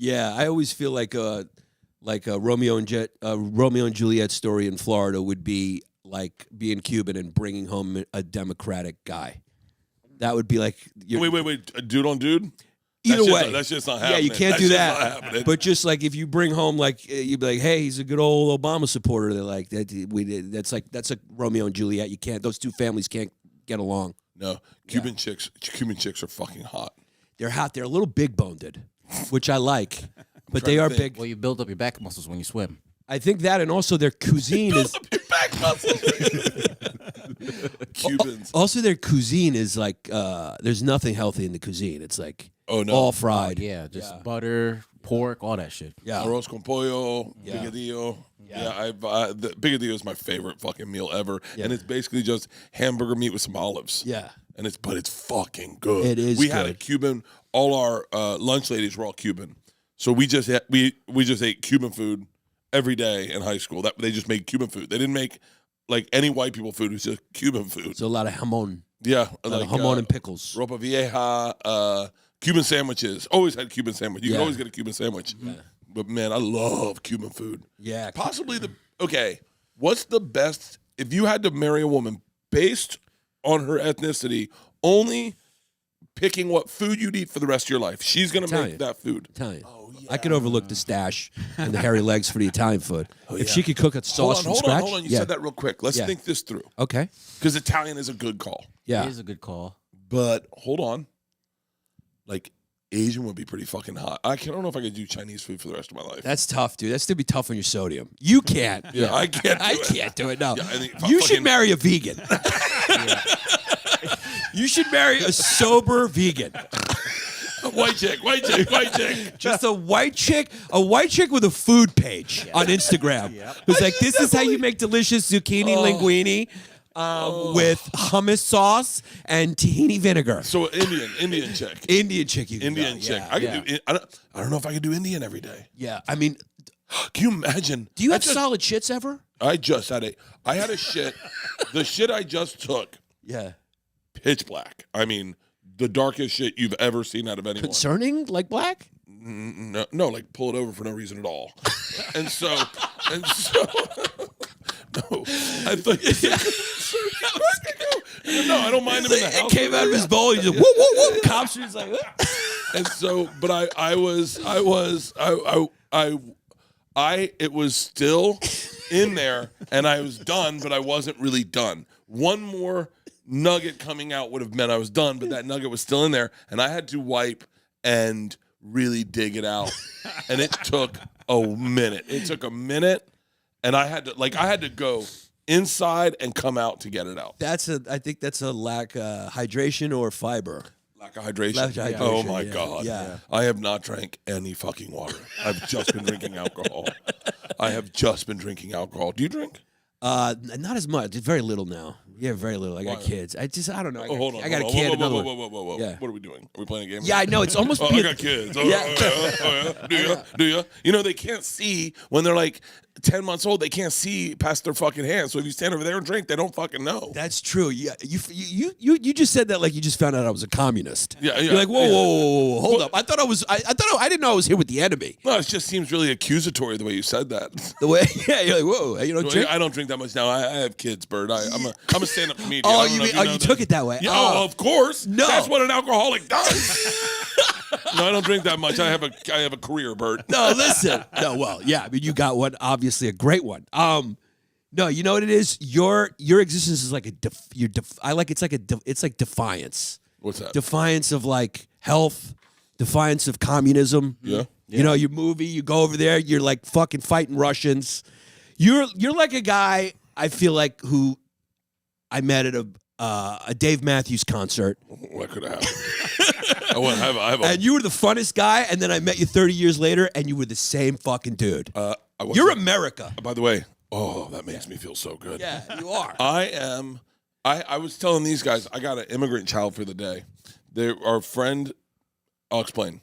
Yeah, I always feel like a Romeo and Juliet story in Florida would be like being Cuban and bringing home a Democratic guy. That would be like wait, a dude on dude. Either way, that's just not happening. Yeah, you can't do that. But just like if you bring home like you'd be like, hey, he's a good old Obama supporter. They're like that. That's a Romeo and Juliet. You can't. Those two families can't get along. No, Cuban chicks are fucking hot. They're hot. They're a little big boned, which I like. But they are big. Well, you build up your back muscles when you swim. I think that, and also their cuisine is. Build up your back muscles. Cubans. Also, their cuisine is like there's nothing healthy in the cuisine. It's like all fried. Yeah, just butter, pork, all that shit. Yeah, arroz con pollo, Yeah. picadillo. Yeah, the picadillo is my favorite fucking meal ever, and it's basically just hamburger meat with some olives. Yeah, and it's fucking good. It is. We had a Cuban. All our lunch ladies were all Cuban, so we just ate Cuban food every day in high school. They just made Cuban food. They didn't make like any white people food. It was just Cuban food. So a lot of jamon. Yeah, like jamon and pickles. Ropa vieja, Cuban sandwiches. Always had Cuban sandwich. You can always get a Cuban sandwich. Yeah. But man, I love Cuban food. Yeah. Possibly what's the best, if you had to marry a woman based on her ethnicity, only picking what food you'd eat for the rest of your life, she's going to make that food. Italian. Oh, yeah. I could overlook the stash and the hairy legs for the Italian food. If she could cook a sauce from scratch. Hold on. You said that real quick. Let's think this through. Okay. Because Italian is a good call. Yeah. It is a good call. But hold on. Like, Asian would be pretty fucking hot. I don't know if I could do Chinese food for the rest of my life. That's tough, dude. That's to be tough on your sodium. You can't. Yeah, I can't do I it. can't do it, no. Yeah, you should marry a vegan. You should marry a sober vegan. White chick. Just a white chick with a food page on Instagram. Who's like, this is how you make delicious zucchini linguine with hummus sauce and tahini vinegar. So Indian chick. Indian chick. Indian chick. I don't know if I could do Indian every day. Yeah, I mean, can you imagine? Do you have solid shits ever? I had a shit. The shit I just took. Yeah. Pitch black. I mean, the darkest shit you've ever seen out of anyone. Concerning, like black? No, like pull it over for no reason at all. and so, no, I thought. No, I don't mind him in the house. It came out of his bowl. He just whoop whoop whoop. Cops are just like. And so, but it was still in there, and I was done, but I wasn't really done. One more nugget coming out would have meant I was done, but that nugget was still in there, and I had to wipe and really dig it out. And it took a minute. And I had to go inside and come out to get it out. I think that's a lack of hydration or fiber. Lack of hydration. Oh my God. Yeah. I have not drank any fucking water. I've just been drinking alcohol. Do you drink? Not as much. Very little now. Yeah, very little. I got kids. I don't know. Hold on. I got a kid. Whoa. Yeah. What are we doing? Are we playing a game? Yeah, I know. It's almost. I got kids. Yeah. Do you? You know, they can't see when they're like 10 months old. They can't see past their fucking hands. So if you stand over there and drink, they don't fucking know. That's true. Yeah. You just said that like you just found out I was a communist. Yeah. You're like, whoa, hold up. I didn't know I was here with the enemy. No, it just seems really accusatory the way you said that. The way, yeah, you're like, whoa, you don't drink? I don't drink that much now. I have kids, Bert. I'm a stand-up comedian. Oh, you took it that way. Yeah, of course. No. That's what an alcoholic does. No, I don't drink that much. I have a career, Bert. No, listen. No, well, yeah. I mean, you got one, obviously a great one. No, you know what it is? Your existence is like it's like defiance. What's that? Defiance of like health, defiance of communism. Yeah. You know, your movie, you go over there, you're like fucking fighting Russians. You're like a guy, I feel like, who I met at a Dave Matthews concert. What could have happened? And you were the funnest guy, and then I met you 30 years later, and you were the same fucking dude. You're America. By the way, that makes me feel so good. Yeah, you are. I was telling these guys, I got an immigrant child for the day. Our friend, I'll explain.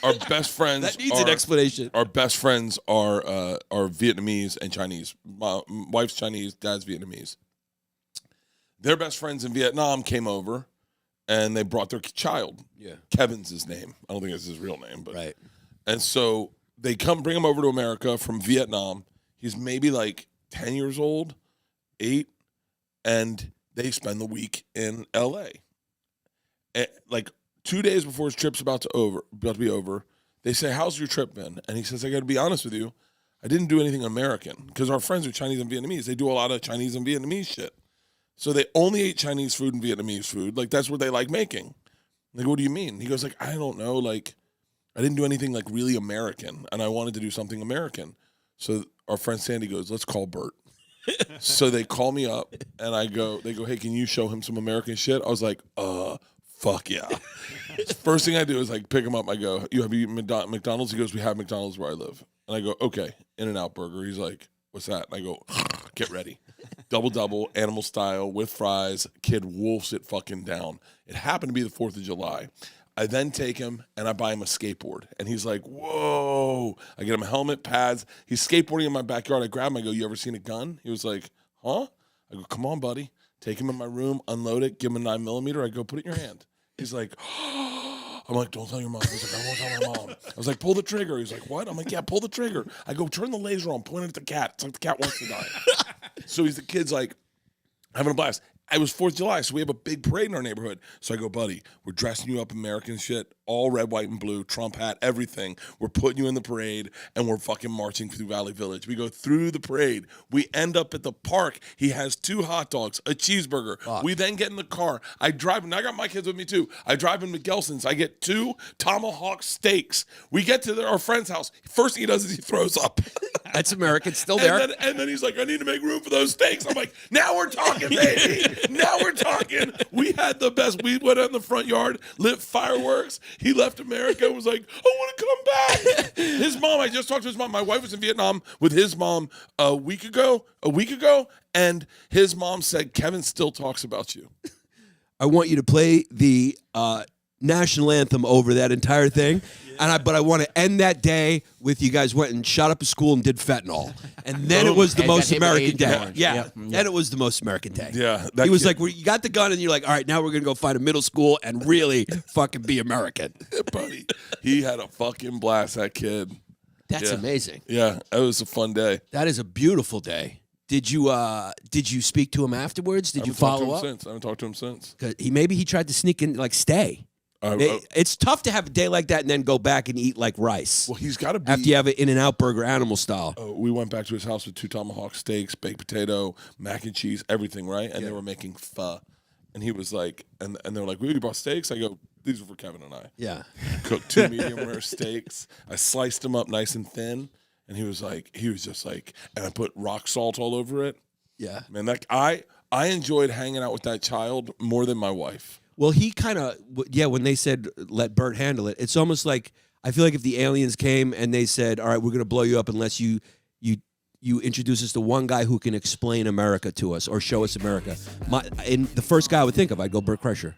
Our best friends. That needs an explanation. Our best friends are Vietnamese and Chinese. My wife's Chinese, dad's Vietnamese. Their best friends in Vietnam came over, and they brought their child. Yeah, Kevin's his name. I don't think it's his real name, but right. And so they bring him over to America from Vietnam. He's maybe like 10 years old, 8, and they spend the week in L.A. Like 2 days before his trip's about to be over, they say, "How's your trip been?" And he says, "I got to be honest with you, I didn't do anything American because our friends are Chinese and Vietnamese. They do a lot of Chinese and Vietnamese shit. So they only ate Chinese food and Vietnamese food. Like that's what they like making." Like, "What do you mean?" He goes, "Like, I don't know. Like, I didn't do anything like really American, and I wanted to do something American." So our friend Sandy goes, "Let's call Bert." So they call me up, and they go, "Hey, can you show him some American shit?" I was like, fuck yeah. First thing I do is like pick him up. I go, "You have eaten McDonald's?" He goes, "We have McDonald's where I live." And I go, "Okay, In-N-Out Burger." He's like, "What's that?" And I go, "Get ready. Double, animal style with fries." Kid wolfs it fucking down. It happened to be the 4th of July. I then take him and I buy him a skateboard. And he's like, "Whoa." I get him a helmet, pads. He's skateboarding in my backyard. I grab him. I go, "You ever seen a gun?" He was like, "Huh?" I go, "Come on, buddy." Take him in my room, unload it, give him a 9mm. I go, "Put it in your hand." He's like, I'm like, "Don't tell your mom." He's like, "I won't tell my mom." I was like, "Pull the trigger." He's like, "What?" I'm like, "Yeah, pull the trigger." I go, "Turn the laser on, point it at the cat." It's like the cat wants to die. So the kid's like having a blast. It was 4th of July, so we have a big parade in our neighborhood. So I go, "Buddy, we're dressing you up American shit, all red, white, and blue, Trump hat, everything. We're putting you in the parade, and we're fucking marching through Valley Village." We go through the parade. We end up at the park. He has 2 hot dogs, a cheeseburger. Fuck. We then get in the car. I drive, and I got my kids with me too. I drive in McGelson's. I get 2 tomahawk steaks. We get to our friend's house. First thing he does is he throws up. That's American, still there. And then he's like, "I need to make room for those steaks." I'm like, "Now we're talking, baby. Now we're talking." We had the best. We went out in the front yard, lit fireworks. He left America, was like, "I want to come back." His mom, I just talked to his mom. My wife was in Vietnam with his mom a week ago, and his mom said, "Kevin still talks about you." I want you to play the national anthem over that entire thing. But I want to end that day with you guys went and shot up a school and did fentanyl. And then it was the And most got hit with American Agent day. Orange. Yeah. Yep. Then it was the most American day. Yeah. He was like, you got the gun and you're like, all right, now we're going to go find a middle school and really fucking be American. "Buddy, he had a fucking blast, that kid." That's Yeah. amazing. Yeah, it was a fun day. That is a beautiful day. Did you speak to him afterwards? Did you follow up? I haven't talked to him since. 'Cause maybe he tried to sneak in, like, stay. It's tough to have a day like that and then go back and eat like rice. Well, he's got to be. After you have an In-N-Out Burger animal style. We went back to his house with 2 tomahawk steaks, baked potato, mac and cheese, everything, right? And they were making pho. And he was like, and they were like, "We bought steaks?" I go, "These are for Kevin and I." Yeah. Cooked 2 medium rare steaks. I sliced them up nice and thin. And he was just like, and I put rock salt all over it. Yeah. Man, I enjoyed hanging out with that child more than my wife. Well, he kind of, when they said, "Let Bert handle it," it's almost like, I feel like if the aliens came and they said, "All right, we're going to blow you up unless you introduce us to one guy who can explain America to us or show us America." And the first guy I would think of, I'd go Bert Kreischer.